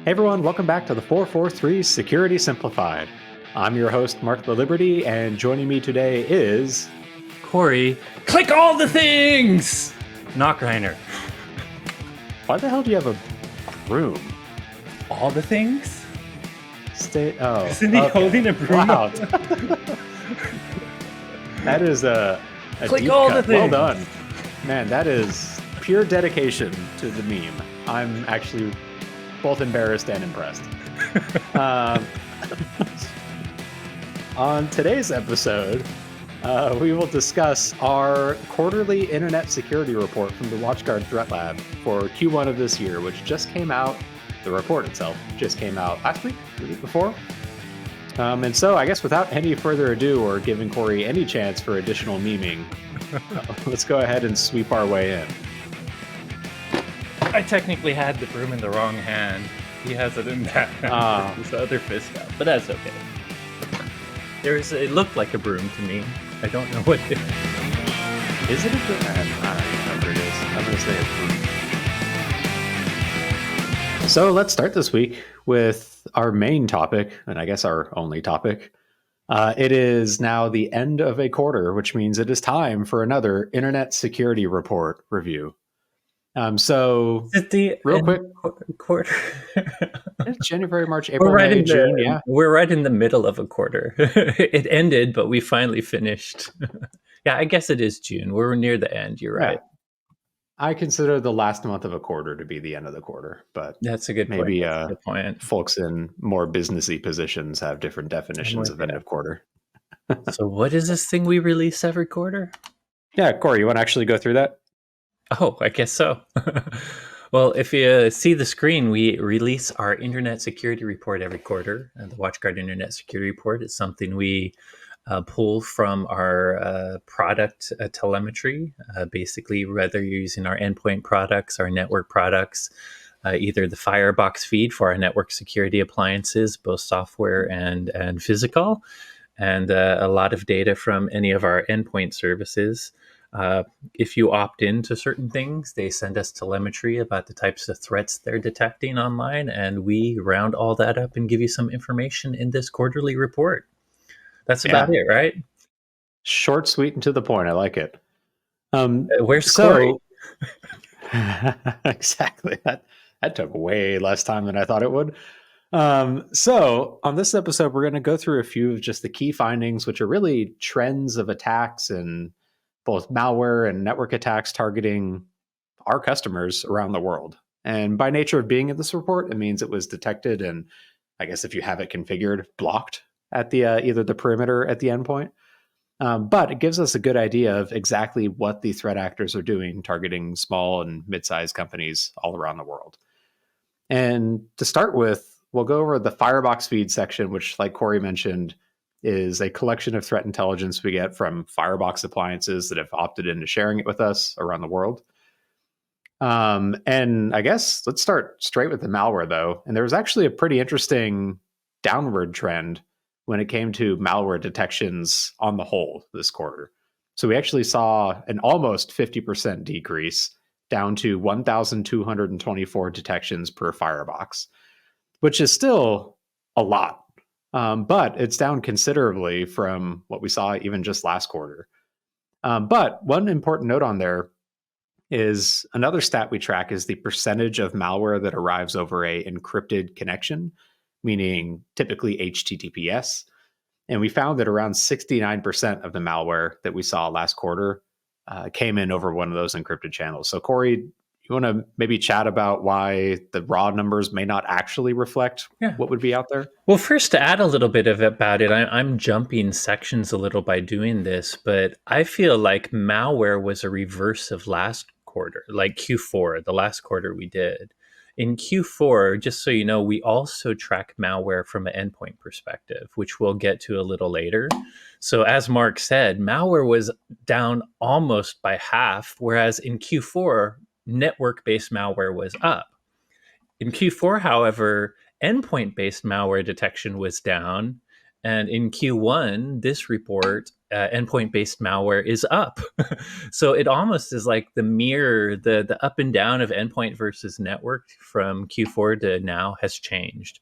Hey everyone, welcome back to the 443 Security Simplified. I'm your host, Mark the Liberty, and joining me today is... Corey, click all the things! Knockreiner. Why the hell do you have a broom? All the things? Isn't he holding a broom? Wow. That is a click deep all cut. the things. Well done. Man, that is pure dedication to the meme. I'm actually both embarrassed and impressed. On today's episode, we will discuss our quarterly internet security report from the WatchGuard Threat Lab for Q1 of this year, which just came out. The report itself just came out last week, the week before. And so I guess without any further ado or giving Corey any chance for additional memeing, let's go ahead and sweep our way in. I technically had the broom in the wrong hand. He has it in that hand with his other fist out, but that's okay. It looked like a broom to me. I don't know what it is. Is it a broom? I don't even know what it is. I'm going to say a broom. So let's start this week with our main topic, and I guess our only topic. It is now the end of a quarter, which means it is time for another Internet Security Report review. So real quick, quarter. January, March, April, May, June. Yeah, we're right in the middle of a quarter. It ended, but we finally finished. Yeah, I guess it is June. We're near the end. You're right. Yeah. I consider the last month of a quarter to be the end of the quarter, but that's a good maybe point. Good point. Folks in more businessy positions have different definitions of end of quarter. So what is this thing we release every quarter? Yeah, Corey, you want to actually go through that? Oh, I guess so. Well, if you see the screen, we release our Internet Security Report every quarter. The WatchGuard Internet Security Report is something we pull from our product telemetry. Basically, whether you're using our endpoint products, our network products, either the Firebox feed for our network security appliances, both software and physical, and a lot of data from any of our endpoint services. If you opt into certain things, they send us telemetry about the types of threats they're detecting online, and we round all that up and give you some information in this quarterly report. That's about it, right? Short, sweet, and to the point. I like it. Where's Corey? Exactly. That took way less time than I thought it would. So on this episode, we're going to go through a few of just the key findings, which are really trends of attacks and both malware and network attacks targeting our customers around the world. And by nature of being in this report, it means it was detected and, I guess if you have it configured, blocked at the either the perimeter at the endpoint. But it gives us a good idea of exactly what the threat actors are doing, targeting small and mid-sized companies all around the world. And to start with, we'll go over the Firebox feed section, which, like Corey mentioned, is a collection of threat intelligence we get from Firebox appliances that have opted into sharing it with us around the world. And I guess let's start straight with the malware, though. And there was actually a pretty interesting downward trend when it came to malware detections on the whole this quarter. So we actually saw an almost 50% decrease down to 1,224 detections per Firebox, which is still a lot. But it's down considerably from what we saw even just last quarter. But one important note on there is another stat we track is the percentage of malware that arrives over a encrypted connection, meaning typically HTTPS. And we found that around 69% of the malware that we saw last quarter came in over one of those encrypted channels. So Corey, you want to maybe chat about why the raw numbers may not actually reflect what would be out there? Well, first, to add a little bit about it, I'm jumping sections a little by doing this, but I feel like malware was a reverse of last quarter, like Q4, the last quarter we did. In Q4, just so you know, we also track malware from an endpoint perspective, which we'll get to a little later. So as Mark said, malware was down almost by half, whereas in Q4, network-based malware was up. In Q4, however, endpoint-based malware detection was down. And in Q1, this report, endpoint-based malware is up. So it almost is like the mirror, the up and down of endpoint versus network from Q4 to now has changed.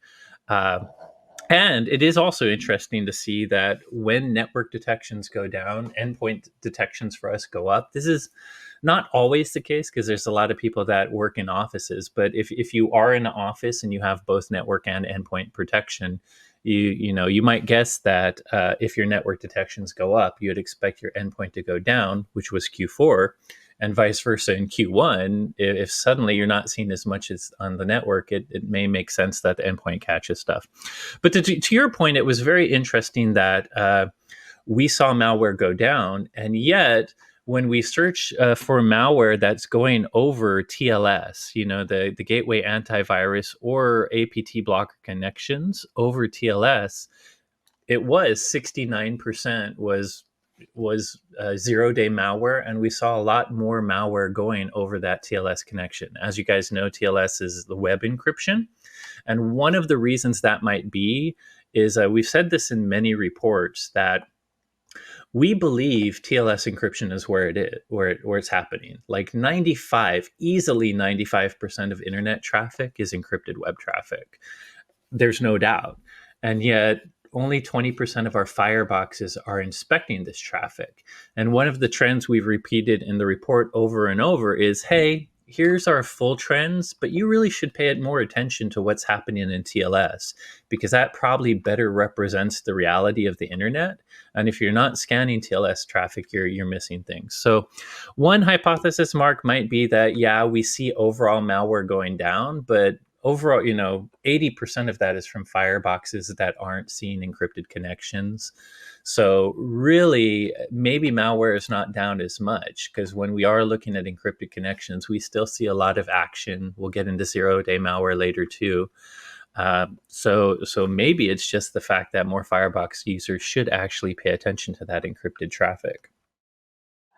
And it is also interesting to see that when network detections go down, endpoint detections for us go up. This is not always the case because there's a lot of people that work in offices. But if you are in an office and you have both network and endpoint protection, you might guess that if your network detections go up, you'd expect your endpoint to go down, which was Q4, and vice versa in Q1. If suddenly you're not seeing as much as on the network, it may make sense that the endpoint catches stuff. But to your point, it was very interesting that we saw malware go down, and yet when we search for malware that's going over TLS, the gateway antivirus or APT blocker connections over TLS, it was 69% was 0-day malware, and we saw a lot more malware going over that TLS connection. As you guys know, TLS is the web encryption, and one of the reasons that might be is we've said this in many reports that we believe TLS encryption is where it's happening. Like easily 95% of internet traffic is encrypted web traffic. There's no doubt. And yet only 20% of our fireboxes are inspecting this traffic. And one of the trends we've repeated in the report over and over is, hey, here's our full trends, but you really should pay more attention to what's happening in TLS, because that probably better represents the reality of the internet. And if you're not scanning TLS traffic, you're missing things. So one hypothesis, Mark, might be that, yeah, we see overall malware going down, but overall, 80% of that is from fireboxes that aren't seeing encrypted connections. So really, maybe malware is not down as much, because when we are looking at encrypted connections, we still see a lot of action. We'll get into 0-day malware later too. So maybe it's just the fact that more firebox users should actually pay attention to that encrypted traffic.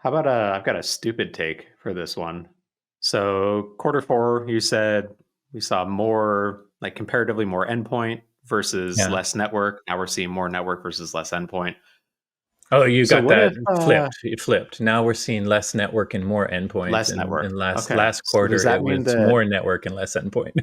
How about I've got a stupid take for this one. So Q4, you said we saw more, like comparatively more endpoint versus less network. Now we're seeing more network versus less endpoint. Oh, you So got what that if flipped. It flipped. Now we're seeing less network and more endpoint. less And network? in last Okay. So does quarter, that it mean was that more network and less endpoint.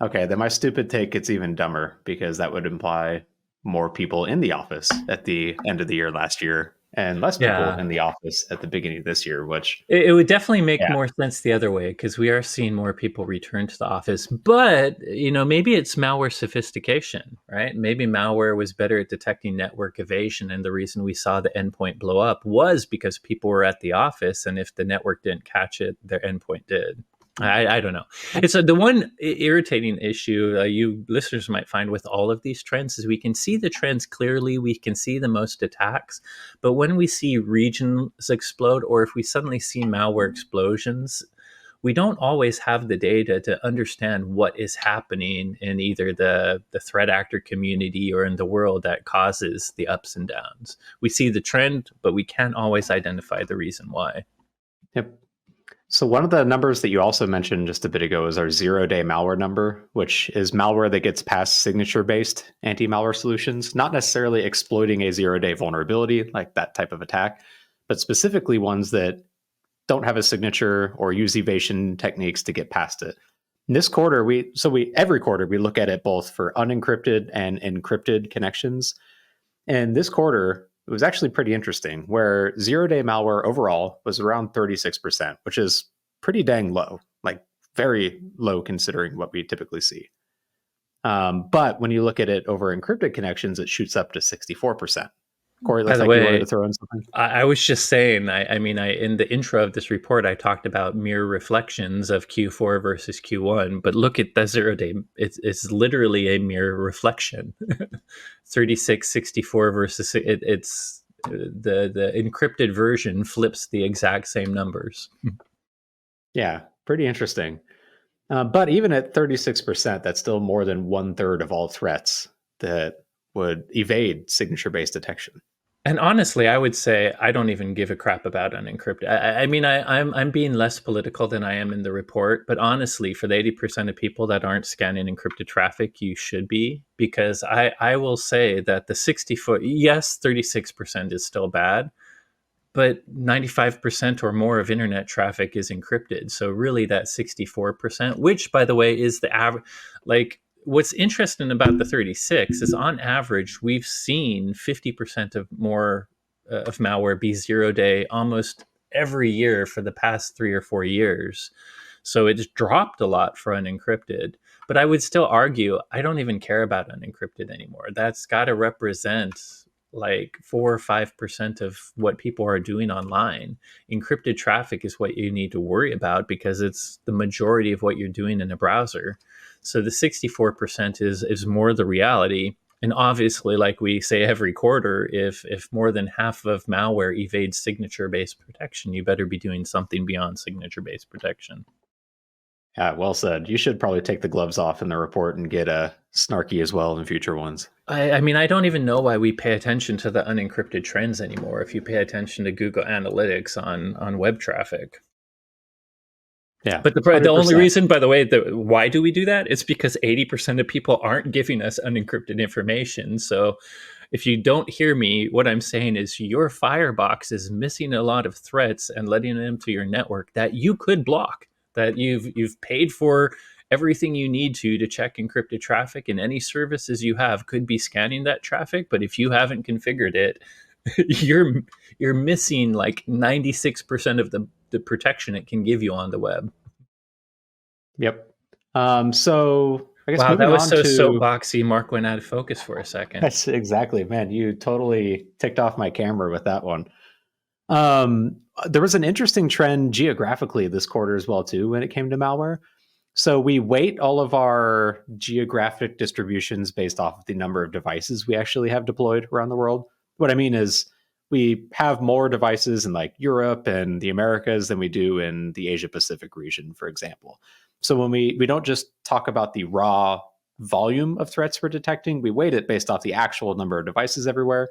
okay, then my stupid take gets even dumber, because that would imply more people in the office at the end of the year last year and less people Yeah. in the office at the beginning of this year, which It would definitely make yeah. more sense the other way, because we are seeing more people return to the office. But, maybe it's malware sophistication, right? Maybe malware was better at detecting network evasion. And the reason we saw the endpoint blow up was because people were at the office. And if the network didn't catch it, their endpoint did. I don't know. It's the one irritating issue you listeners might find with all of these trends is we can see the trends clearly. We can see the most attacks. But when we see regions explode, or if we suddenly see malware explosions, we don't always have the data to understand what is happening in either the threat actor community or in the world that causes the ups and downs. We see the trend, but we can't always identify the reason why. Yep. So one of the numbers that you also mentioned just a bit ago is our 0-day malware number, which is malware that gets past signature-based anti-malware solutions, not necessarily exploiting a 0-day vulnerability like that type of attack, but specifically ones that don't have a signature or use evasion techniques to get past it. In this quarter, every quarter we look at it both for unencrypted and encrypted connections. And this quarter, it was actually pretty interesting, where 0-day malware overall was around 36%, which is pretty dang low, like very low considering what we typically see. But when you look at it over encrypted connections, it shoots up to 64%. Corey, By looks the like you wanted to way, throw in something. I was just saying, in the intro of this report, I talked about mirror reflections of Q4 versus Q1, but look at the 0-day. It's literally a mirror reflection. 36, 64 versus it's the encrypted version flips the exact same numbers. Yeah, pretty interesting. But even at 36%, that's still more than 1/3 of all threats that would evade signature-based detection. And honestly, I would say I don't even give a crap about unencrypted. I mean, I'm being less political than I am in the report, but honestly, for the 80% of people that aren't scanning encrypted traffic, you should be, because I will say that the 60-foot, yes, 36% is still bad, but 95% or more of internet traffic is encrypted. So really that 64%, which by the way is the average, like what's interesting about the 36 is on average, we've seen 50% of more of malware be 0 day almost every year for the past 3 or 4 years. So it's dropped a lot for unencrypted. But I would still argue I don't even care about unencrypted anymore. That's got to represent like 4 or 5% of what people are doing online. Encrypted traffic is what you need to worry about because it's the majority of what you're doing in a browser. So the 64% is more the reality. And obviously, like we say every quarter, if more than half of malware evades signature based protection, you better be doing something beyond signature based protection. Yeah, well said. You should probably take the gloves off in the report and get snarky as well in future ones. I mean, I don't even know why we pay attention to the unencrypted trends anymore. If you pay attention to Google Analytics on web traffic, Yeah, but the only 100%. reason, by the way, why do we do that? It's because 80% of people aren't giving us unencrypted information. So if you don't hear me, what I'm saying is your firebox is missing a lot of threats and letting them to your network that you could block. That you've paid for everything you need to check encrypted traffic, and any services you have could be scanning that traffic. But if you haven't configured it, you're you're missing like 96% of the protection it can give you on the web. Yep. So I guess Wow, that moving was on so to soapboxy. Mark went out of focus for a second. that's exactly, man. You totally ticked off my camera with that one. There was an interesting trend geographically this quarter as well too when it came to malware. So we weight all of our geographic distributions based off of the number of devices we actually have deployed around the world. What I mean is we have more devices in like Europe and the Americas than we do in the Asia Pacific region, for example. So when we don't just talk about the raw volume of threats we're detecting, we weight it based off the actual number of devices everywhere.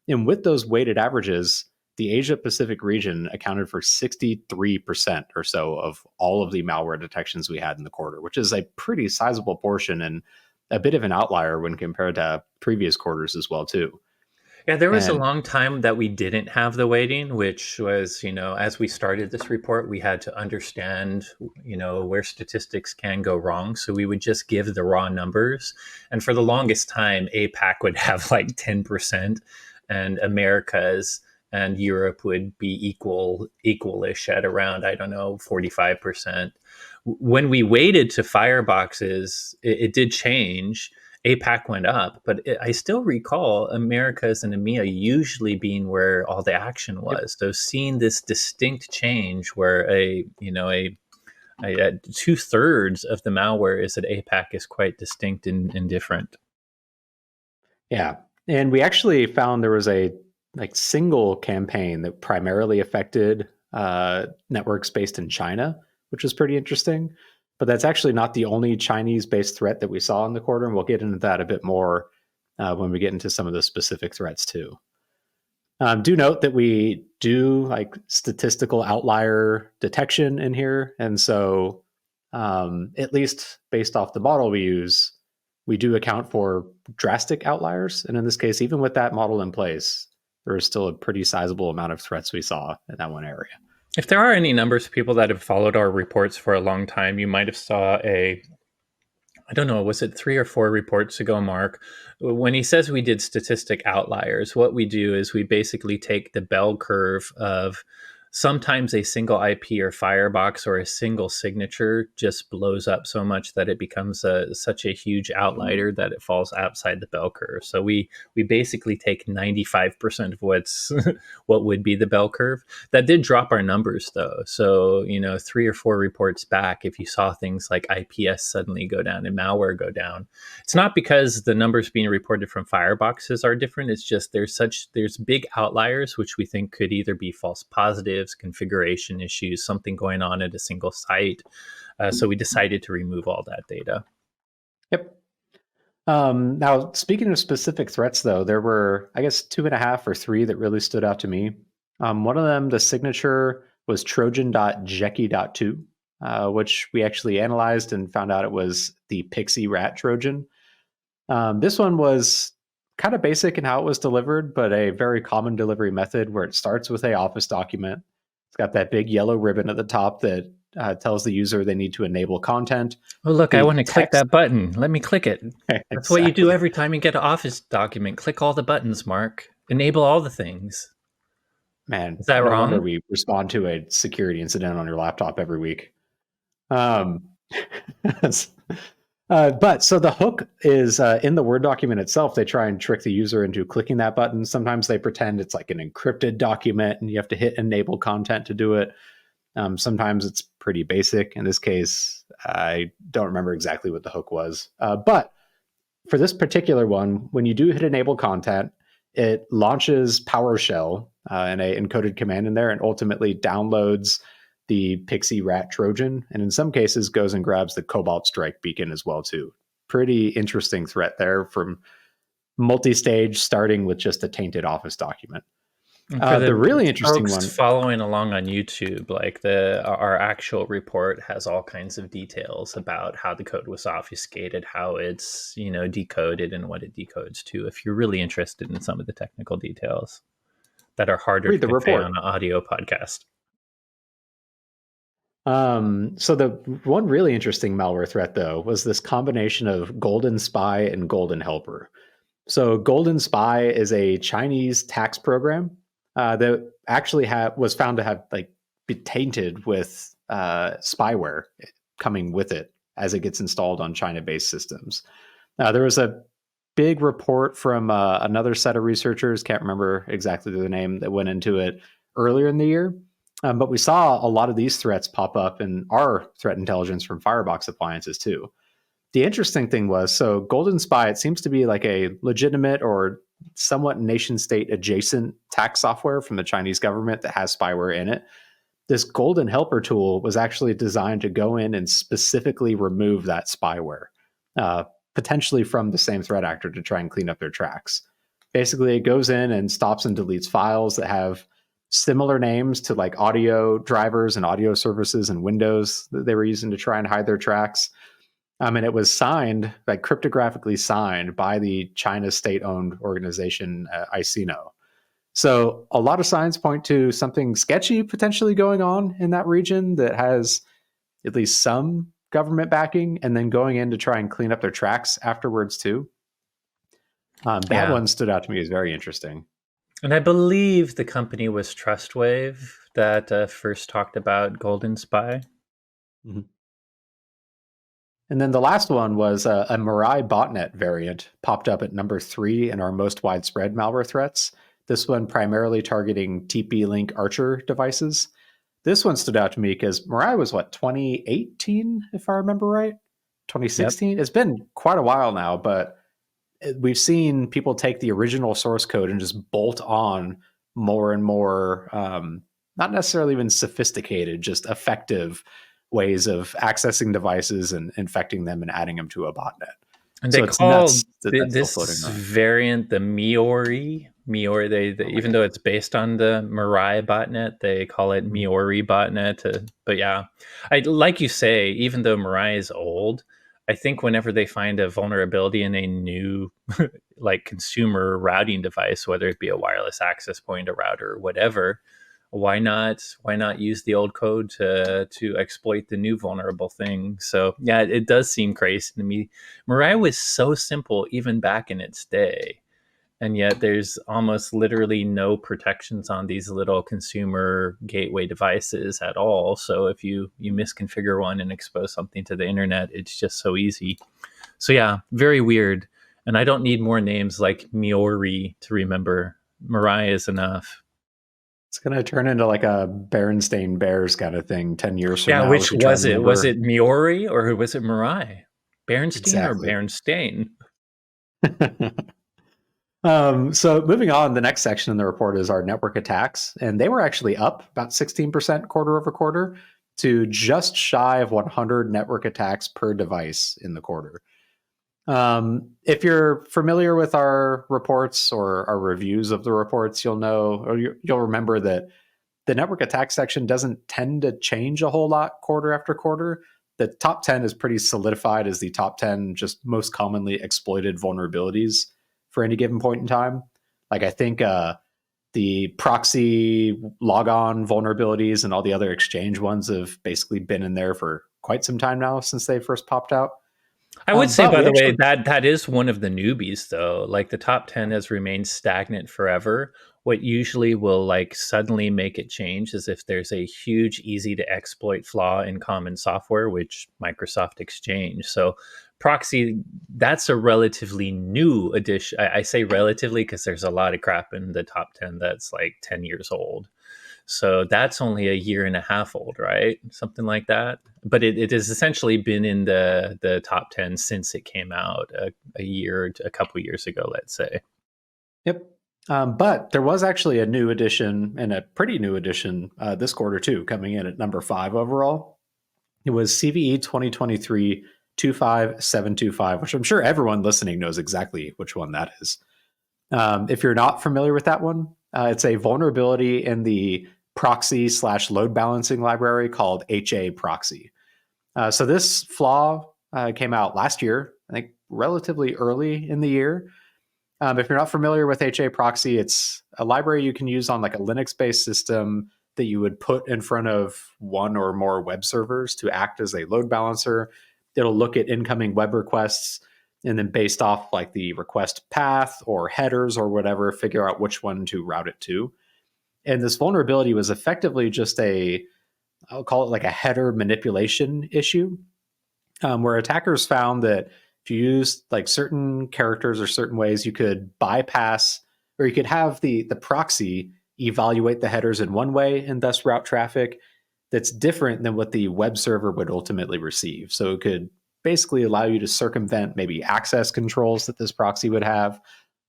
And with those weighted averages, the Asia Pacific region accounted for 63% or so of all of the malware detections we had in the quarter, which is a pretty sizable portion and a bit of an outlier when compared to previous quarters as well too. Yeah, there was a And long time that we didn't have the weighting, which was, as we started this report, we had to understand, where statistics can go wrong. So we would just give the raw numbers. And for the longest time, APAC would have like 10%, and Americas and Europe would be equalish at around, I don't know, 45%. When we weighted to fireboxes, it did change. APAC went up, but I still recall Americas and EMEA usually being where all the action yep, was. So seeing this distinct change where a 2/3 of the malware is at APAC is quite distinct and different. yeah. And we actually found there was a like single campaign that primarily affected networks based in China, which was pretty interesting. But that's actually not the only Chinese based threat that we saw in the quarter. And we'll get into that a bit more when we get into some of the specific threats too. Do note that we do like statistical outlier detection in here. And so, at least based off the model we use, we do account for drastic outliers. And in this case, even with that model in place, there is still a pretty sizable amount of threats we saw in that one area. If there are any numbers of people that have followed our reports for a long time, you might have saw I don't know, was it 3 or 4 reports ago, Mark? When he says we did statistic outliers, what we do is we basically take the bell curve of sometimes a single IP or firebox or a single signature just blows up so much that it becomes such a huge outlier that it falls outside the bell curve. So we basically take 95% of what would be the bell curve. That did drop our numbers though. So, 3 or 4 reports back, if you saw things like IPS suddenly go down and malware go down, it's not because the numbers being reported from fireboxes are different. It's just there's big outliers, which we think could either be false positives, configuration issues, something going on at a single site. So we decided to remove all that data. Yep. Now, speaking of specific threats, though, there were, I guess, two and a half or three that really stood out to me. One of them, the signature was Trojan.Jecky.2, which we actually analyzed and found out it was the Pixie Rat Trojan. This one was kind of basic in how it was delivered, but a very common delivery method where it starts with a Office document. It's got that big yellow ribbon at the top that tells the user they need to enable content. Oh, look, I The want to click text, that button. Let me click it. That's what you do exactly. every time you get an Office document. Click all the buttons, Mark. Enable all the things. Man, Is that no wonder wrong? we respond to a security incident on your laptop every week. Um, but so the hook is in the Word document itself. They try and trick the user into clicking that button. Sometimes they pretend it's like an encrypted document and you have to hit enable content to do it. Sometimes it's pretty basic. In this case, I don't remember exactly what the hook was. But for this particular one, when you do hit enable content, it launches PowerShell and a encoded command in there and ultimately downloads the Pixie Rat Trojan, and in some cases goes and grabs the Cobalt Strike beacon as well too. Pretty interesting threat there from multi-stage starting with just a tainted Office document. And for The the really interesting folks one, following along on YouTube, like our actual report has all kinds of details about how the code was obfuscated, how it's decoded, and what it decodes to. If you're really interested in some of the technical details that are harder to read the convey on report. an audio podcast. So the one really interesting malware threat, though, was this combination of Golden Spy and Golden Helper. So Golden Spy is a Chinese tax program that actually was found to have be tainted with spyware coming with it as it gets installed on China-based systems. There was a big report from another set of researchers, can't remember exactly the name, that went into it earlier in the year. But we saw a lot of these threats pop up in our threat intelligence from Firebox appliances too. The interesting thing was, so Golden Spy, it seems to be like a legitimate or somewhat nation state adjacent tax software from the Chinese government that has spyware in it. This Golden Helper tool was actually designed to go in and specifically remove that spyware, uh, potentially from the same threat actor to try and clean up their tracks. Basically, it goes in and stops and deletes files that have similar names to like audio drivers and audio services and Windows that they were using to try and hide their tracks. And it was signed, like cryptographically signed by the China state-owned organization ICINO. So a lot of signs point to something sketchy potentially going on in that region that has at least some government backing, and then going in to try and clean up their tracks afterwards too. That Yeah. one stood out to me as very interesting. And I believe the company was Trustwave that first talked about Golden Spy. Mhm. And then the last one was a Mirai botnet variant popped up at number 3 in our most widespread malware threats. This one primarily targeting TP-Link Archer devices. This one stood out to me because Mirai was 2018, if I remember right? Yep. 2016? It's been quite a while now, but we've seen people take the original source code and just bolt on more and more, not necessarily even sophisticated, just effective ways of accessing devices and infecting them and adding them to a botnet. And they So it's call nuts that that's still floating this around. variant the Miori. Miori, Oh my even god. though it's based on the Mirai botnet, they call it Mhm. Miori botnet. But yeah, I like you say, even though Mirai is old, I think whenever they find a vulnerability in a new like consumer routing device, whether it be a wireless access point, a router, or whatever, why not use the old code to exploit the new vulnerable thing? So yeah, it does seem crazy to me. Mirai was so simple even back in its day, and yet there's almost literally no protections on these little consumer gateway devices at all. So if you misconfigure one and expose something to the internet, it's just so easy. So yeah, very weird. And I don't need more names like Miori to remember. Mirai is enough. It's going to turn into like a Berenstain Bears kind of thing 10 years from Yeah, now if which we try was and it? Was remember it Miori or was it Mirai? Berenstein or exactly. Berenstain? So moving on, the next section in the report is our network attacks, and they were actually up about 16% quarter over quarter to just shy of 100 network attacks per device in the quarter. If you're familiar with our reports or our reviews of the reports, you'll know, or you'll remember that the network attack section doesn't tend to change a whole lot quarter after quarter. The top 10 is pretty solidified as the top 10 just most commonly exploited vulnerabilities for any given point in time. Like I think the proxy logon vulnerabilities and all the other exchange ones have basically been in there for quite some time now since they first popped out. I would say, But by we the way, actually, that is one of the newbies, though. Like the top 10 has remained stagnant forever. What usually will like suddenly make it change is if there's a huge, easy to exploit flaw in common software, which Microsoft Exchange. So proxy, that's a relatively new addition. I say relatively because there's a lot of crap in the top 10 that's like 10 years old. So that's only a year and a half old, right? Something like that. But it has essentially been in the top 10 since it came out a year, a couple years ago, let's say. yep. But there was actually a new edition and a pretty new edition this quarter too, coming in at number 5 overall. It was CVE 2023 25725, which I'm sure everyone listening knows exactly which one that is. If you're not familiar with that one, it's a vulnerability in the proxy/load balancing library called HA proxy. So this flaw came out last year, I think relatively early in the year. If you're not familiar with HA proxy, it's a library you can use on like a Linux-based system that you would put in front of one or more web servers to act as a load balancer. It'll look at incoming web requests and then based off like the request path or headers or whatever, figure out which one to route it to. And this vulnerability was effectively just I'll call it like a header manipulation issue, where attackers found that if you use like certain characters or certain ways, you could bypass or you could have the proxy evaluate the headers in one way and thus route traffic that's different than what the web server would ultimately receive. So it could basically allow you to circumvent maybe access controls that this proxy would have,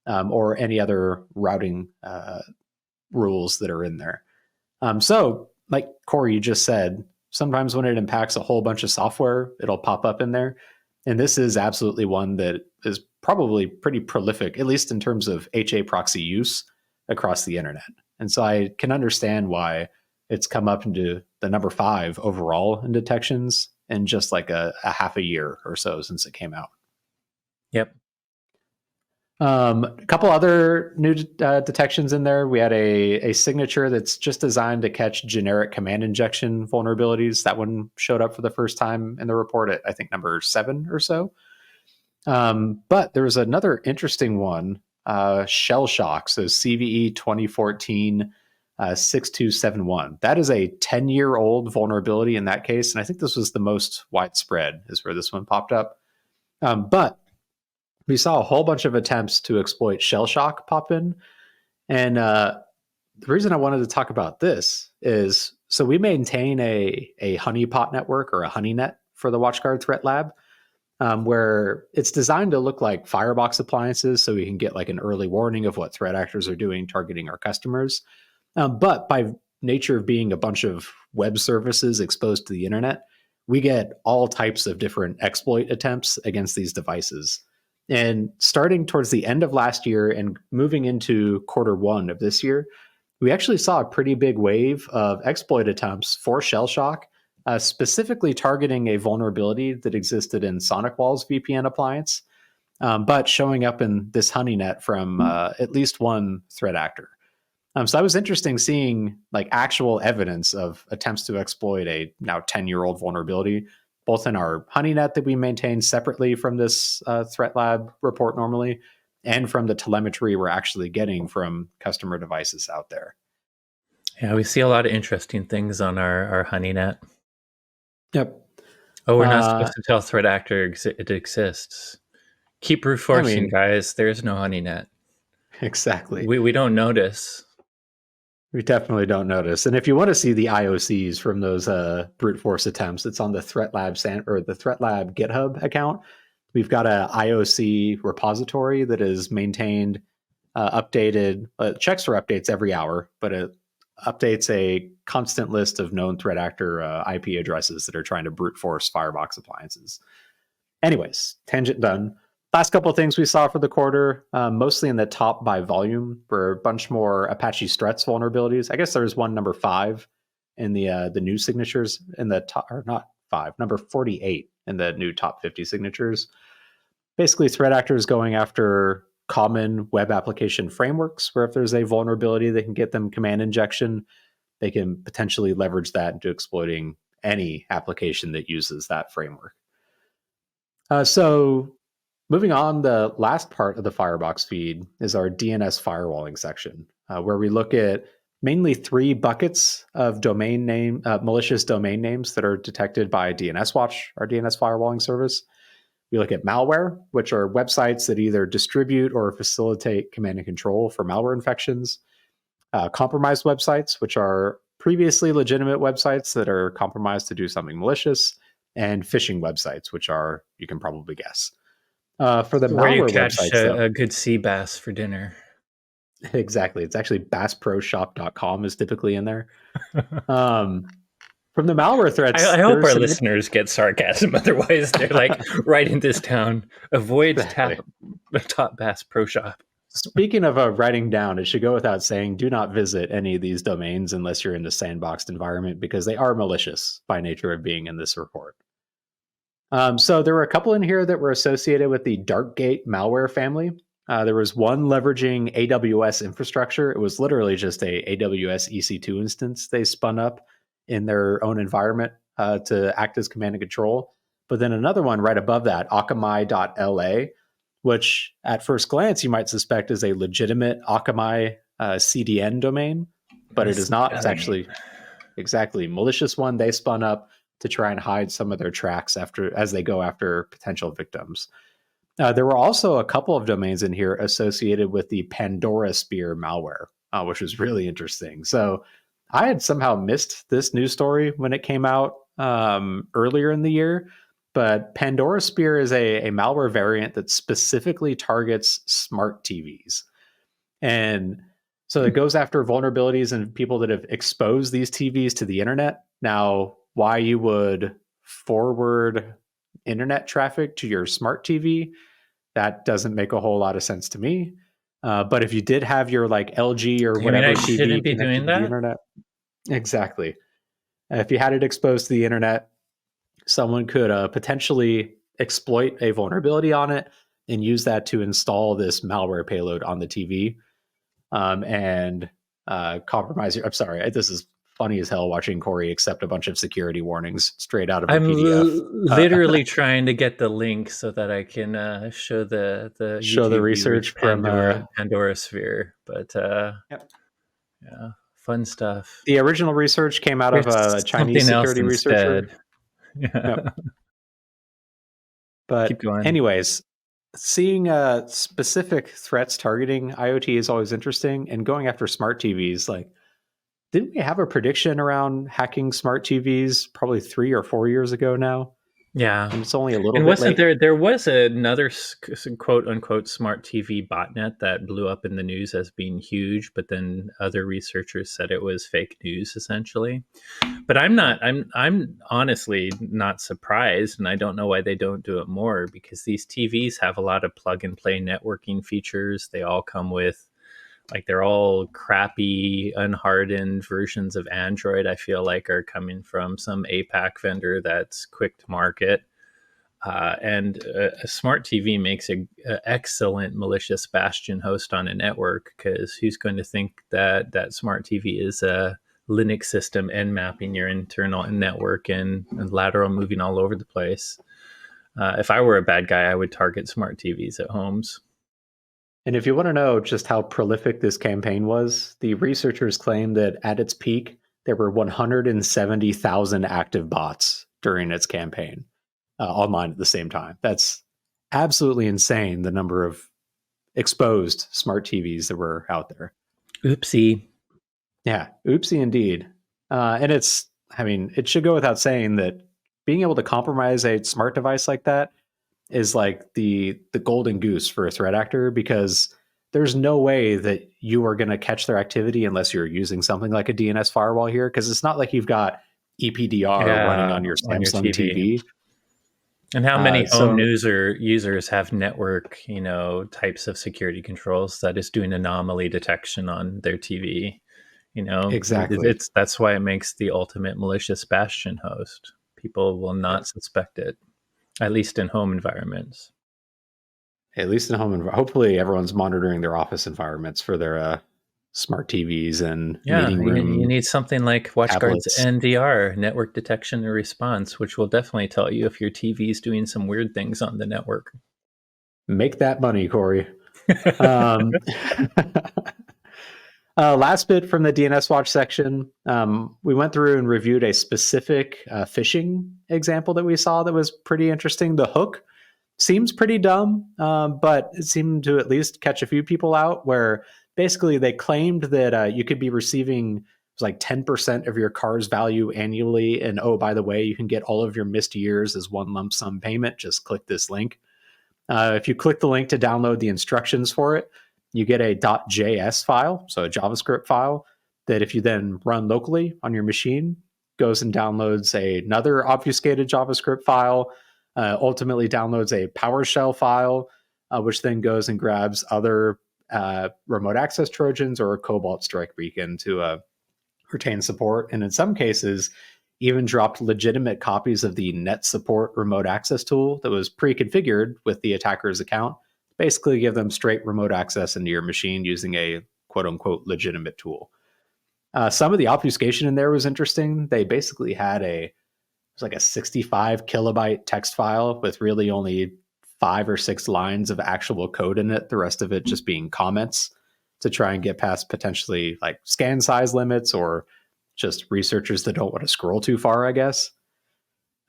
or any other routing rules that are in there. So, like Corey, you just said, sometimes when it impacts a whole bunch of software, it'll pop up in there. And this is absolutely one that is probably pretty prolific, at least in terms of HA proxy use across the internet. And so I can understand why it's come up into the number 5 overall in detections in just like a half a year or so since it came out. Yep. A couple other new detections in there. We had a signature that's just designed to catch generic command injection vulnerabilities. That one showed up for the first time in the report at, I think, number 7 or so. But there was another interesting one, shell shock. So CVE 2014 6271. That is a 10-year-old vulnerability in that case. And I think this was the most widespread, is where this one popped up. But we saw a whole bunch of attempts to exploit shell shock pop in. And the reason I wanted to talk about this is so we maintain a honeypot network or a honeynet for the WatchGuard Threat Lab, where it's designed to look like firebox appliances so we can get like an early warning of what threat actors are doing targeting our customers. But by nature of being a bunch of web services exposed to the internet, we get all types of different exploit attempts against these devices. And starting towards the end of last year and moving into quarter 1 of this year, we actually saw a pretty big wave of exploit attempts for shell shock, specifically targeting a vulnerability that existed in SonicWall's VPN appliance, but showing up in this honeynet from at least one threat actor. So that was interesting seeing like actual evidence of attempts to exploit a now 10-year-old vulnerability, both in our honeynet that we maintain separately from this threat lab report normally, and from the telemetry we're actually getting from customer devices out there. Yeah, we see a lot of interesting things on our honeynet. Yep. Oh, we're not supposed to tell threat actor it exists. Keep brute forcing, guys. There's no honeynet. Exactly. We don't notice. We definitely don't notice. And if you want to see the IOCs from those brute force attempts, it's on the Threat Lab or the Threat Lab GitHub account. We've got a IOC repository that is maintained, updated, checks for updates every hour, but it updates a constant list of known threat actor IP addresses that are trying to brute force firebox appliances. Anyways, tangent done. last couple of things we saw for the quarter, mostly in the top by volume, were a bunch more Apache Struts vulnerabilities. I guess there's one number 5 in the new signatures in the top, or not 5, number 48 in the new top 50 signatures. Basically, threat actors going after common web application frameworks, where if there's a vulnerability, they can get them command injection. They can potentially leverage that into exploiting any application that uses that framework. So moving on, the last part of the Firebox feed is our DNS firewalling section, where we look at mainly 3 buckets of malicious domain names that are detected by DNS Watch, our DNS firewalling service. We look at malware, which are websites that either distribute or facilitate command and control for malware infections. Compromised websites, which are previously legitimate websites that are compromised to do something malicious. And phishing websites, which are, you can probably guess. For the Where you malware catch websites, though, a good sea bass for dinner. exactly. It's actually bassproshop.com is typically in there. From the malware threats, I hope our listeners get sarcasm. Otherwise, they're like, right in this town, avoid top Bass Pro Shop. Speaking of writing down, it should go without saying, do not visit any of these domains unless you're in the sandboxed environment, because they are malicious by nature of being in this report. So there were a couple in here that were associated with the Darkgate malware family. There was one leveraging AWS infrastructure. It was literally just a AWS EC2 instance they spun up in their own environment to act as command and control. But then another one right above that, akamai.la, which at first glance you might suspect is a legitimate Akamai CDN domain, but it is not. It's actually exactly malicious one they spun up to try and hide some of their tracks as they go after potential victims. There were also a couple of domains in here associated with the Pandora Spear malware, which was really interesting. So I had somehow missed this news story when it came out earlier in the year, but Pandora Spear is a malware variant that specifically targets smart TVs. And so it goes after vulnerabilities and people that have exposed these TVs to the internet. Now, why you would forward internet traffic to your smart TV, that doesn't make a whole lot of sense to me. But if you did have your like LG or whatever I TV shouldn't be connected doing to that? the internet, exactly. If you had it exposed to the internet, someone could potentially exploit a vulnerability on it and use that to install this malware payload on the TV and compromise your. I'm sorry, this is funny as hell watching Corey accept a bunch of security warnings straight out of a PDF. Literally trying to get the link so that I can show the show the YouTube research viewers from Pandora Sphere. But yep. yeah, fun stuff. The original research came out of a Chinese security researcher. Yeah. Yep. But keep going. Anyways, seeing specific threats targeting IoT is always interesting, and going after smart TVs, like, didn't we have a prediction around hacking smart TVs probably 3 or 4 years ago now? Yeah, and it's only a little and bit wasn't late. there was another quote unquote smart TV botnet that blew up in the news as being huge, but then other researchers said it was fake news essentially. But I'm honestly not surprised, and I don't know why they don't do it more, because these TVs have a lot of plug and play networking features. They all come with, like, they're all crappy, unhardened versions of Android, I feel like, are coming from some APAC vendor that's quick to market. And a smart TV makes an excellent malicious bastion host on a network, because who's going to think that that smart TV is a Linux system and mapping your internal network and lateral moving all over the place? If I were a bad guy, I would target smart TVs at homes. And if you want to know just how prolific this campaign was, the researchers claim that at its peak, there were 170,000 active bots during its campaign online at the same time. That's absolutely insane, the number of exposed smart TVs that were out there. Oopsie. Yeah, oopsie indeed. And it should go without saying that being able to compromise a smart device like that is like the golden goose for a threat actor, because there's no way that you are going to catch their activity unless you're using something like a DNS firewall here, because it's not like you've got EPDR running on your Samsung TV. And how many home So users have network, types of security controls that is doing anomaly detection on their TV? exactly. That's why it makes the ultimate malicious bastion host. People will Yep. not suspect it, at least in home environments. At least in home, hopefully everyone's monitoring their office environments for their smart TVs and Yeah, meeting you room need something like WatchGuard's tablets. NDR, network detection and response, which will definitely tell you if your TV is doing some weird things on the network. Make that money, Corey. Um, last bit from the DNS Watch section. We went through and reviewed a specific phishing example that we saw that was pretty interesting. The hook seems pretty dumb, but it seemed to at least catch a few people out, where basically they claimed that you could be receiving like 10% of your car's value annually. And oh, by the way, you can get all of your missed years as one lump sum payment. Just click this link. If you click the link to download the instructions for it, you get a .js file, so a JavaScript file, that if you then run locally on your machine, goes and downloads another obfuscated JavaScript file, ultimately downloads a PowerShell file, which then goes and grabs other remote access Trojans or a Cobalt Strike beacon to retain support. And in some cases, even dropped legitimate copies of the net support remote access tool that was pre-configured with the attacker's account. Basically, give them straight remote access into your machine using a quote unquote legitimate tool. Some of the obfuscation in there was interesting. They basically had it was like a 65 kilobyte text file with really only 5 or 6 lines of actual code in it. The rest of it just being comments to try and get past potentially like scan size limits or just researchers that don't want to scroll too far, I guess.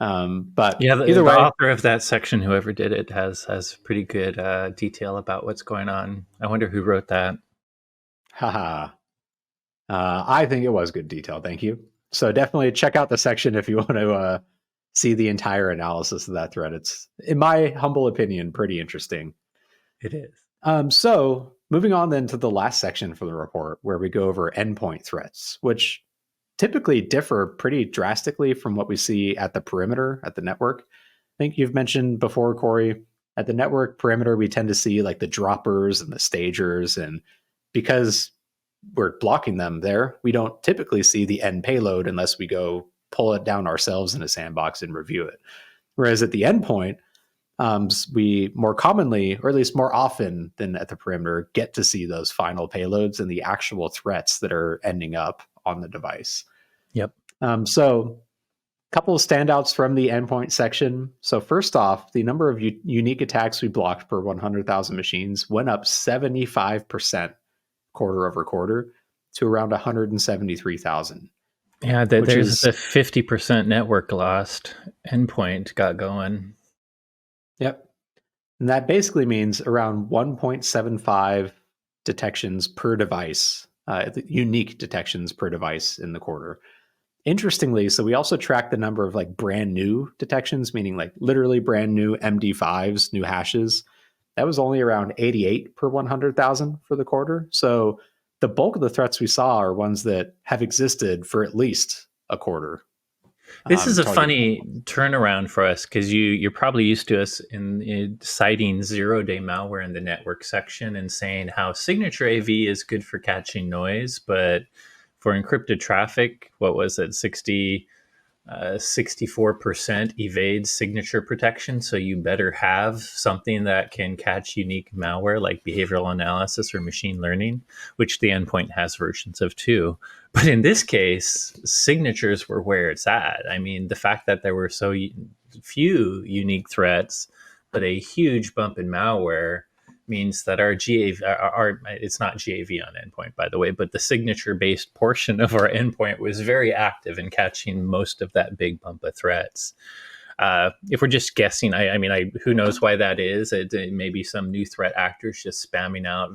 But Yeah, either the way, author of that section, whoever did it, has pretty good detail about what's going on. I wonder who wrote that. haha. I think it was good detail. Thank you. So definitely check out the section if you want to see the entire analysis of that thread. It's, in my humble opinion, pretty interesting. It is. So moving on then to the last section for the report, where we go over endpoint threats, which typically differ pretty drastically from what we see at the perimeter, at the network. I think you've mentioned before, Corey, at the network perimeter, we tend to see like the droppers and the stagers. And because we're blocking them there, we don't typically see the end payload unless we go pull it down ourselves in a sandbox and review it. Whereas at the endpoint, we more commonly, or at least more often than at the perimeter, get to see those final payloads and the actual threats that are ending up on the device. Yep. So a couple of standouts from the endpoint section. So first off, the number of unique attacks we blocked per 100,000 machines went up 75% quarter over quarter to around 173,000. Yeah, Which there's is, the 50% network lost endpoint got going. yep. And that basically means around 1.75 detections per device, unique detections per device in the quarter. Interestingly, so we also track the number of like brand new detections, meaning like literally brand new MD5s, new hashes. That was only around 88 per 100,000 for the quarter. So the bulk of the threats we saw are ones that have existed for at least a quarter. This is a Targeting. funny turnaround for us because you're probably used to us in citing 0-day malware in the network section and saying how signature AV is good for catching noise, but for encrypted traffic, what was it, 64% evades signature protection. So you better have something that can catch unique malware like behavioral analysis or machine learning, which the endpoint has versions of too. But in this case, signatures were where it's at. I mean, the fact that there were so few unique threats, but a huge bump in malware means that our GAV, it's not GAV on endpoint, by the way, but the signature based portion of our endpoint was very active in catching most of that big bump of threats. If we're just guessing, I mean, who knows why that is? It may be some new threat actors just spamming out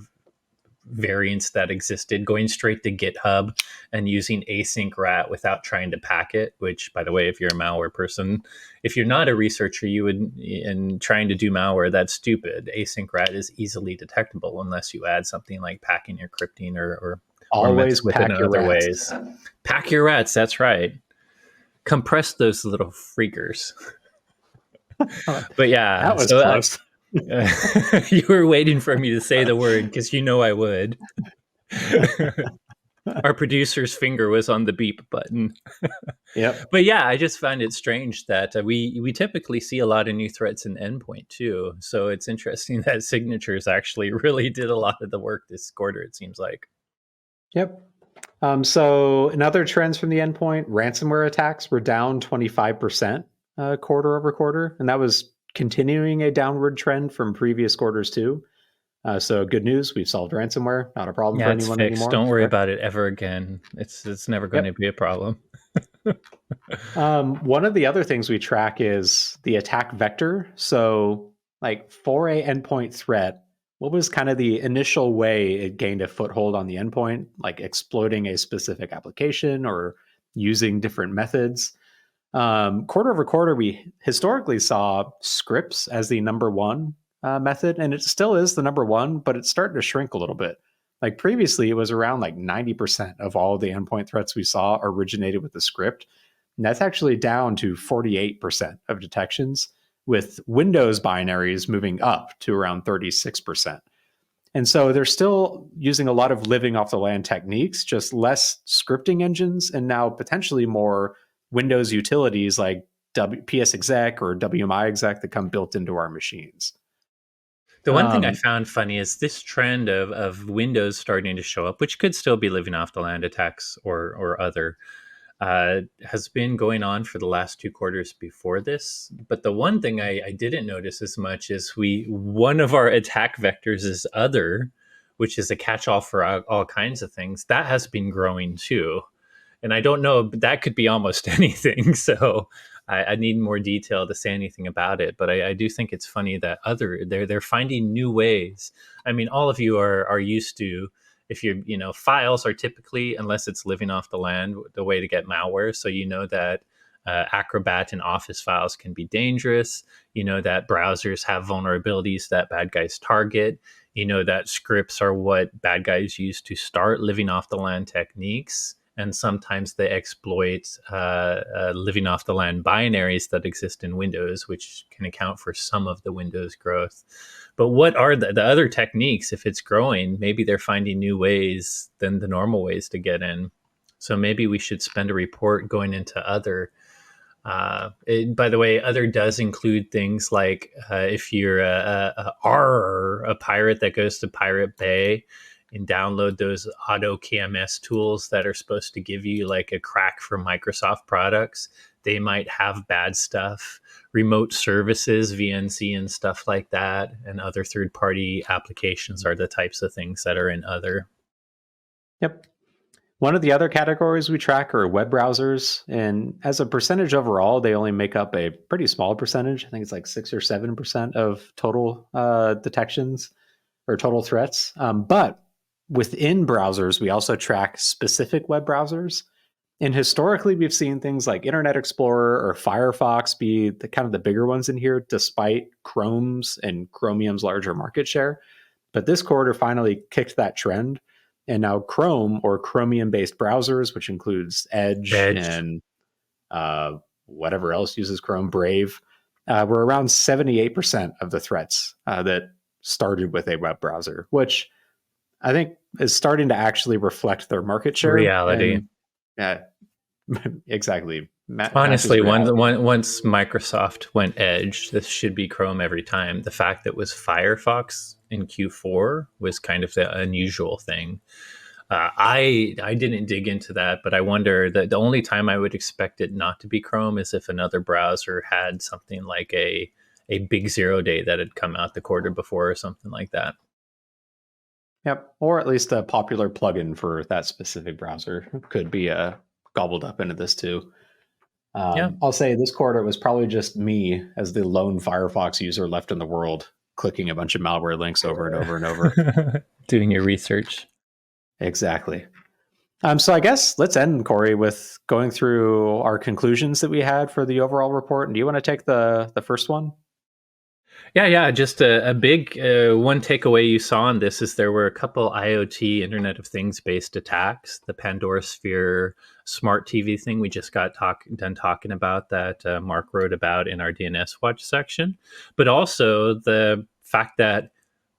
variants that existed, going straight to GitHub and using async rat without trying to pack it, which, by the way, if you're a malware person, if you're not a researcher, you would, in trying to do malware, that's stupid. Async rat is easily detectable unless you add something like packing or crypting or mess Always with it in pack your other rats. ways. Pack your rats, that's right. Compress those little freakers. But yeah, That was so close. you were waiting for me to say the word because you know I would. Our producer's finger was on the beep button. Yep. But yeah, I just find it strange that we typically see a lot of new threats in endpoint too. So it's interesting that signatures actually really did a lot of the work this quarter. It seems like. Yep. So another trends from the endpoint, ransomware attacks were down 25% quarter over quarter, and that was continuing a downward trend from previous quarters too. So good news, we've solved ransomware, not a problem for Yeah, it's anyone fixed. anymore. Don't worry about it ever again. It's never going to Yep. be a problem. One of the other things we track is the attack vector. So, like for a endpoint threat, what was kind of the initial way it gained a foothold on the endpoint, like exploiting a specific application or using different methods? Quarter over quarter, we historically saw scripts as the number one method, and it still is the number one, but it's starting to shrink a little bit. Like previously, it was around like 90% of all the endpoint threats we saw originated with the script. And that's actually down to 48% of detections, with Windows binaries moving up to around 36%. And so they're still using a lot of living off the land techniques, just less scripting engines, and now potentially more Windows utilities like PSExec or WMIExec that come built into our machines. The one thing I Um, found funny is this trend of Windows starting to show up, which could still be living off the land attacks or other, has been going on for the last 2 quarters before this. But the one thing I didn't notice as much is one of our attack vectors is other, which is a catch-all for all kinds of things. That has been growing too. And I don't know, but that could be almost anything. So I need more detail to say anything about it. But I do think it's funny that they're finding new ways. I mean, all of you are used to, if you're, files are typically, unless it's living off the land, the way to get malware. So you know that Acrobat and Office files can be dangerous. You know that browsers have vulnerabilities that bad guys target. You know that scripts are what bad guys use to start living off the land techniques. And sometimes they exploit living off the land binaries that exist in Windows, which can account for some of the Windows growth. But what are the other techniques? If it's growing, maybe they're finding new ways than the normal ways to get in. So maybe we should spend a report going into other. By the way, other does include things like if you're a pirate that goes to Pirate Bay and download those auto KMS tools that are supposed to give you like a crack for Microsoft products, they might have bad stuff. Remote services, VNC, and stuff like that, and other third party applications are the types of things that are in other. yep. One of the other categories we track are web browsers. And as a percentage overall, they only make up a pretty small percentage. I think it's like 6 or 7% of total detections or total threats. But within browsers, we also track specific web browsers. And historically, we've seen things like Internet Explorer or Firefox be the kind of the bigger ones in here, despite Chrome's and Chromium's larger market share. But this quarter finally kicked that trend. And now Chrome or Chromium based browsers, which includes Edge Edge. and whatever else uses Chrome, Brave, were around 78% of the threats that started with a web browser, which I think is starting to actually reflect their market share. Reality. And yeah, exactly. Matches Honestly, reality. once Microsoft went Edge, this should be Chrome every time. The fact that it was Firefox in Q4 was kind of the unusual thing. I didn't dig into that, but I wonder that the only time I would expect it not to be Chrome is if another browser had something like a big 0 day that had come out the quarter before or something like that. Yep. Or at least a popular plugin for that specific browser could be gobbled up into this too. Yeah. I'll say this quarter was probably just me as the lone Firefox user left in the world, clicking a bunch of malware links over and over and over. Doing your research. Exactly. So I guess let's end, Corey, with going through our conclusions that we had for the overall report. And do you want to take the first one? Yeah. Just a big one takeaway you saw in this is there were a couple IoT Internet of Things based attacks. The Pandora Sphere smart TV thing we just got done talking about that Mark wrote about in our DNS Watch section, but also the fact that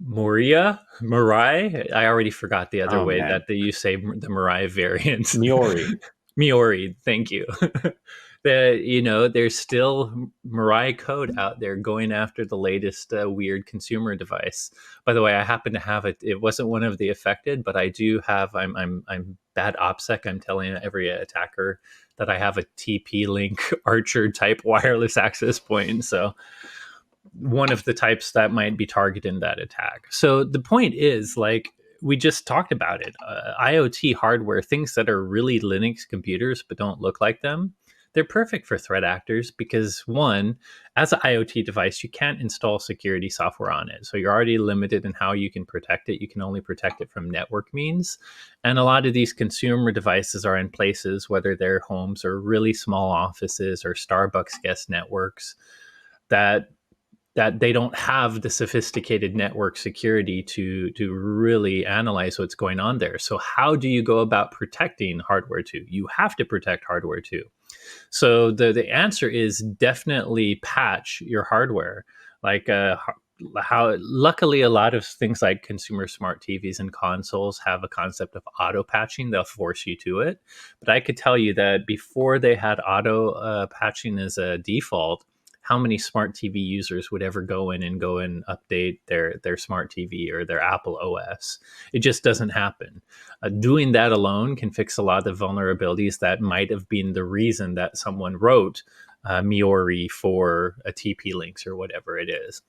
Mirai, I already forgot the other Oh way man, that you say the Mirai variant. Miori. Miori, thank you. There's still Mirai code out there going after the latest weird consumer device. By the way, I happen to have it. It wasn't one of the affected, but I do have. I'm bad OPSEC. I'm telling every attacker that I have a TP Link Archer type wireless access point. So one of the types that might be targeted in that attack. So the point is, like we just talked about it, IoT hardware, things that are really Linux computers but don't look like them, they're perfect for threat actors because one, as an IoT device, you can't install security software on it. So you're already limited in how you can protect it. You can only protect it from network means. And a lot of these consumer devices are in places, whether they're homes or really small offices or Starbucks guest networks, that they don't have the sophisticated network security to really analyze what's going on there. So how do you go about protecting hardware 2? You have to protect hardware 2. So the answer is definitely patch your hardware. Like how luckily a lot of things like consumer smart TVs and consoles have a concept of auto patching. They'll force you to it. But I could tell you that before they had auto patching as a default, how many smart TV users would ever go in and update their smart TV or their Apple OS? It just doesn't happen. Doing that alone can fix a lot of the vulnerabilities that might have been the reason that someone wrote Miori for a TP links or whatever it is.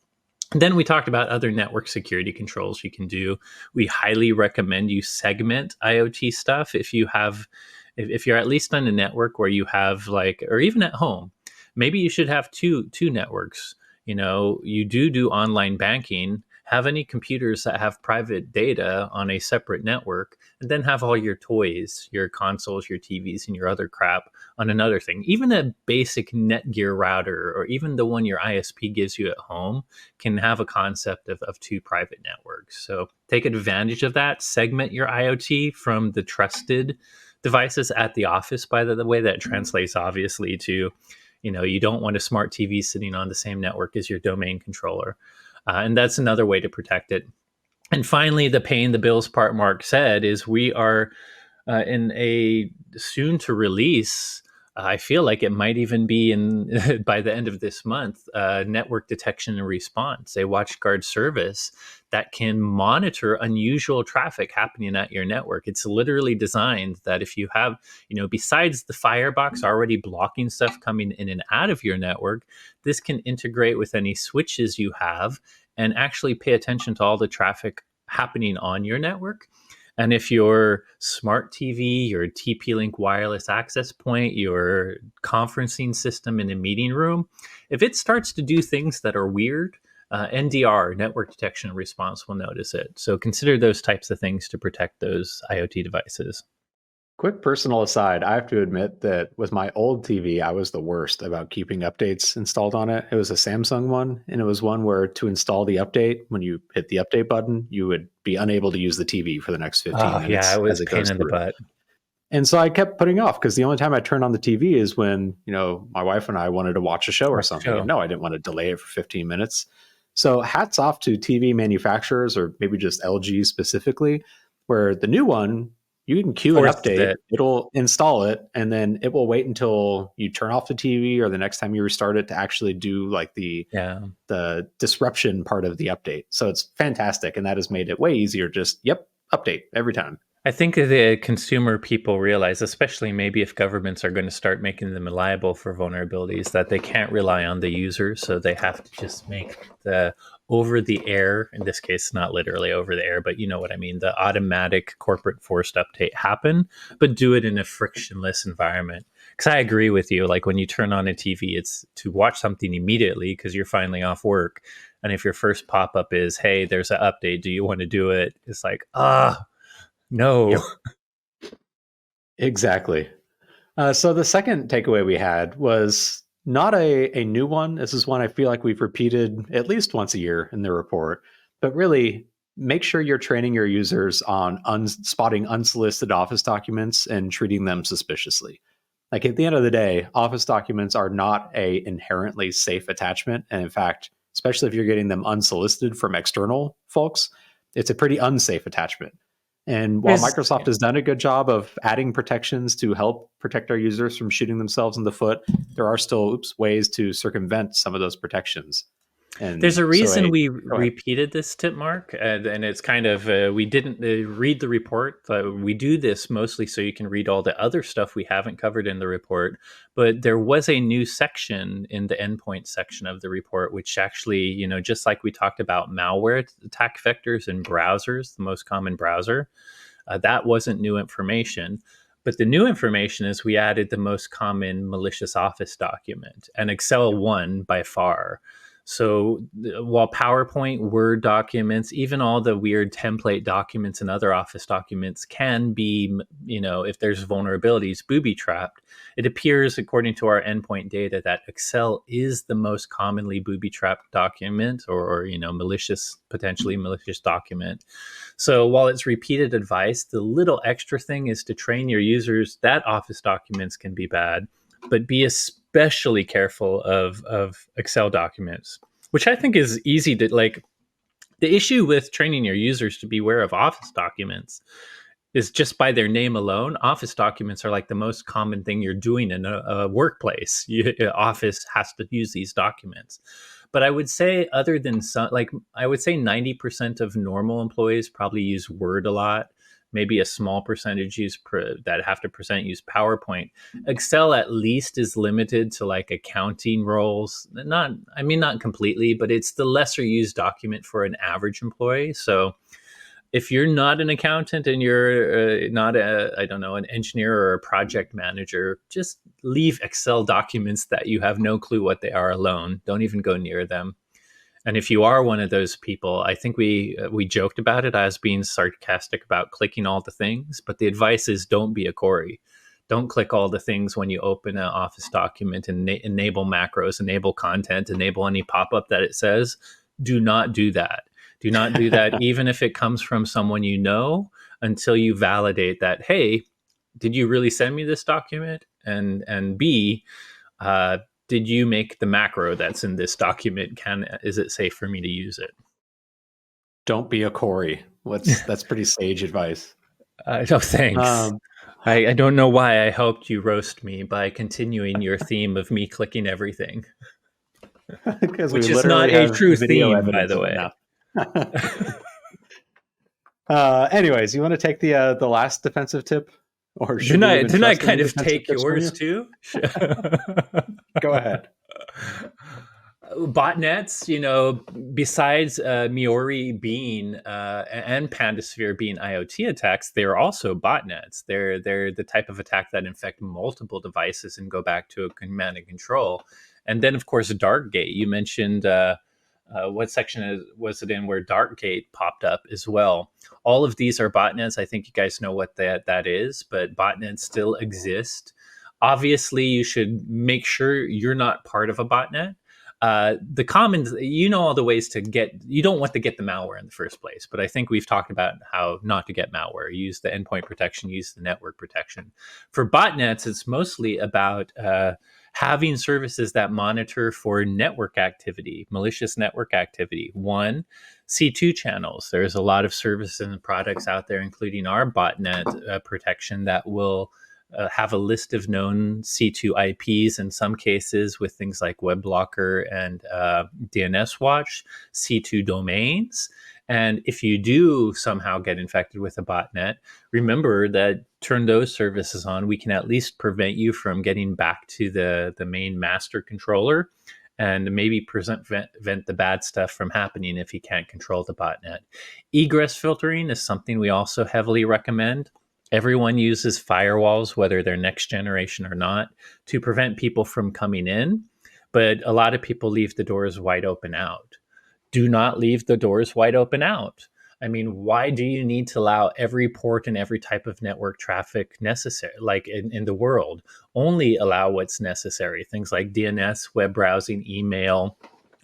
Then we talked about other network security controls you can do. We highly recommend you segment IoT stuff if you're at least on a network where you have like, or even at home, maybe you should have two networks. You do online banking. Have any computers that have private data on a separate network, and then have all your toys, your consoles, your TVs, and your other crap on another thing. Even a basic Netgear router, or even the one your ISP gives you at home, can have a concept of two private networks. So take advantage of that. Segment your IoT from the trusted devices at the office. By the way, that translates obviously to, you don't want a smart TV sitting on the same network as your domain controller. And that's another way to protect it. And finally, the paying the bills part Mark said is we are in a soon to release. I feel like it might even be in by the end of this month. Network detection and response, a WatchGuard service that can monitor unusual traffic happening at your network. It's literally designed that if you have, besides the firebox already blocking stuff coming in and out of your network, this can integrate with any switches you have and actually pay attention to all the traffic happening on your network. And if your smart TV, your TP Link wireless access point, your conferencing system in a meeting room, if it starts to do things that are weird, NDR, network detection and response, will notice it. So consider those types of things to protect those IoT devices. Quick personal aside, I have to admit that with my old TV, I was the worst about keeping updates installed on it. It was a Samsung one, and it was one where to install the update, when you hit the update button, you would be unable to use the TV for the next 15 Oh, yeah, minutes it as was it pain goes in the through. butt. And so I kept putting off because the only time I turned on the TV is when, my wife and I wanted to watch a show or Watch the something. show. And no, I didn't want to delay it for 15 minutes. So hats off to TV manufacturers, or maybe just LG specifically, where the new one, you can queue an Forces update, it. it'll install it, and then it will wait until you turn off the TV or the next time you restart it to actually do like Yeah. the disruption part of the update. So it's fantastic. And that has made it way easier. Just, yep, update every time. I think the consumer people realize, especially maybe if governments are going to start making them liable for vulnerabilities, that they can't rely on the user. So they have to just make the over the air, in this case, not literally over the air, but you know what I mean, the automatic corporate forced update happen, but do it in a frictionless environment. Because I agree with you. Like when you turn on a TV, it's to watch something immediately because you're finally off work. And if your first pop up is, hey, there's an update, do you want to do it? It's like, no. Yep, exactly. So the second takeaway we had was Not a new one. This is one I feel like we've repeated at least once a year in the report. But really, make sure you're training your users on spotting unsolicited Office documents and treating them suspiciously. Like at the end of the day, Office documents are not a inherently safe attachment. And in fact, especially if you're getting them unsolicited from external folks, it's a pretty unsafe attachment. And while Microsoft has done a good job of adding protections to help protect our users from shooting themselves in the foot, there are still ways to circumvent some of those protections. And There's a reason we go ahead. repeated this tip, Mark, and it's kind of we didn't read the report. We do this mostly so you can read all the other stuff we haven't covered in the report. But there was a new section in the endpoint section of the report, which actually, just like we talked about malware attack vectors in browsers, the most common browser, that wasn't new information. But the new information is we added the most common malicious Office document, and Excel won by far. So while PowerPoint, Word documents, even all the weird template documents and other Office documents can be, if there's vulnerabilities, booby trapped, it appears, according to our endpoint data, that Excel is the most commonly booby trapped document or potentially malicious document. So while it's repeated advice, the little extra thing is to train your users that Office documents can be bad, but be especially careful of Excel documents, which I think is easy to like. The issue with training your users to beware of Office documents is just by their name alone. Office documents are like the most common thing you're doing in a workplace. Office has to use these documents. But I would say, other than I would say 90% of normal employees probably use Word a lot. Maybe a small percentage that have to use PowerPoint. Excel at least is limited to like accounting roles. Not completely, but it's the lesser used document for an average employee. So if you're not an accountant and you're not an engineer or a project manager, just leave Excel documents that you have no clue what they are alone. Don't even go near them. And if you are one of those people, I think we joked about it as being sarcastic about clicking all the things, but the advice is don't be a Corey. Don't click all the things when you open an Office document and enable macros, enable content, enable any pop-up that it says. Do not do that. Do not do that, even if it comes from someone you know, until you validate that, hey, did you really send me this document? And B, did you make the macro that's in this document? Is it safe for me to use it? Don't be a Corey. That's pretty sage advice. No, thanks. I don't know why I helped you roast me by continuing your theme of me clicking everything. Because which we is not literally a have true video theme, by evidence the of it way. now. Anyways, you want to take the last defensive tip, or should Didn't we I, even didn't I trust any kind of defensive take tips from yours you? too? Go ahead. Botnets, besides Miori being and Pandasphere being IoT attacks, they're also botnets. They're the type of attack that infect multiple devices and go back to a command and control. And then, of course, Darkgate. You mentioned what section was it in where Darkgate popped up as well. All of these are botnets. I think you guys know what that is, but botnets still exist. Obviously, you should make sure you're not part of a botnet. The common, all the ways to you don't want to get the malware in the first place, but I think we've talked about how not to get malware. Use the endpoint protection, use the network protection. For botnets, it's mostly about having services that monitor for network activity, malicious network activity. One, C2 channels. There's a lot of services and products out there, including our botnet protection, that will have a list of known C2 IPs in some cases with things like WebLocker and DNS Watch, C2 domains. And if you do somehow get infected with a botnet, remember that turn those services on. We can at least prevent you from getting back to the main master controller and maybe prevent the bad stuff from happening if you can't control the botnet. Egress filtering is something we also heavily recommend. Everyone uses firewalls, whether they're next generation or not, to prevent people from coming in. But a lot of people leave the doors wide open out. Do not leave the doors wide open out. I mean, why do you need to allow every port and every type of network traffic necessary, like in the world? Only allow what's necessary. Things like DNS, web browsing, email,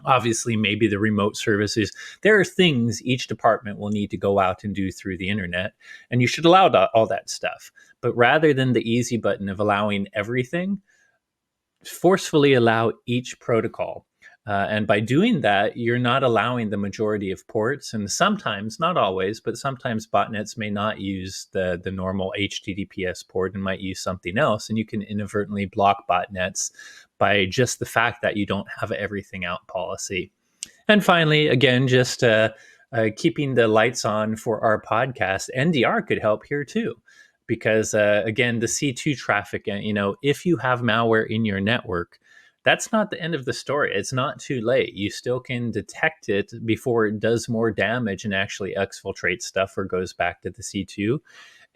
obviously maybe the remote services. There are things each department will need to go out and do through the internet, and you should allow all that stuff. But rather than the easy button of allowing everything, forcefully allow each protocol. And by doing that, you're not allowing the majority of ports. And sometimes, not always, but sometimes botnets may not use the normal HTTPS port and might use something else. And you can inadvertently block botnets by just the fact that you don't have everything out policy. And finally, again, just keeping the lights on for our podcast, NDR could help here too. Because again, the C2 traffic, if you have malware in your network, that's not the end of the story. It's not too late. You still can detect it before it does more damage and actually exfiltrates stuff or goes back to the C2.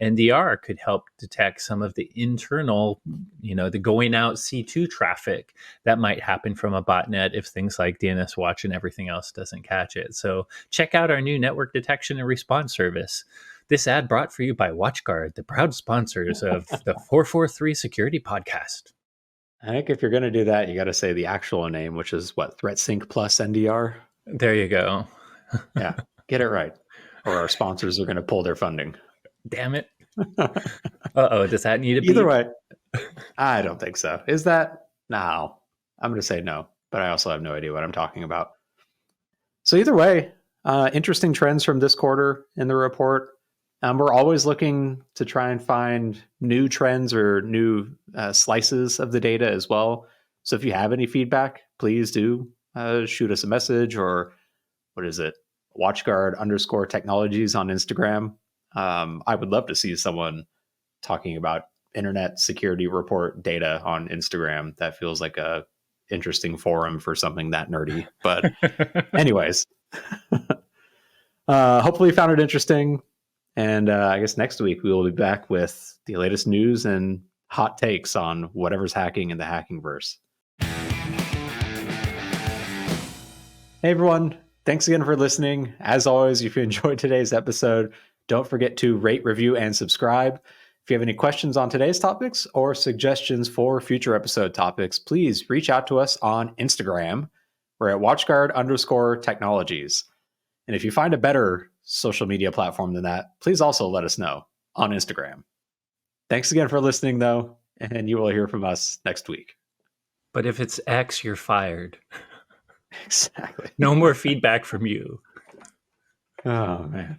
NDR could help detect some of the internal, the going out C2 traffic that might happen from a botnet if things like DNS Watch and everything else doesn't catch it. So check out our new network detection and response service. This ad brought for you by WatchGuard, the proud sponsors of the 443 Security Podcast. I think if you're going to do that, you got to say the actual name, which is what? ThreatSync plus NDR? There you go. Yeah, get it right. Or our sponsors are going to pull their funding. Damn it. Uh-oh, does that need a beep? Either way, I don't think so. Is that? No. I'm going to say no, but I also have no idea what I'm talking about. So either way, interesting trends from this quarter in the report. We're always looking to try and find new trends or new slices of the data as well. So if you have any feedback, please do shoot us a message, or what is it? WatchGuard_technologies on Instagram. I would love to see someone talking about internet security report data on Instagram. That feels like a interesting forum for something that nerdy. But anyways, hopefully you found it interesting. And I guess next week we will be back with the latest news and hot takes on whatever's hacking in the hackingverse. Hey everyone, thanks again for listening. As always, if you enjoyed today's episode, don't forget to rate, review, and subscribe. If you have any questions on today's topics or suggestions for future episode topics, please reach out to us on Instagram. We're at WatchGuard_technologies. And if you find a better social media platform than that, please also let us know on Instagram. Thanks again for listening, though, and you will hear from us next week. But if it's X, you're fired. Exactly. No more feedback from you. Oh, man.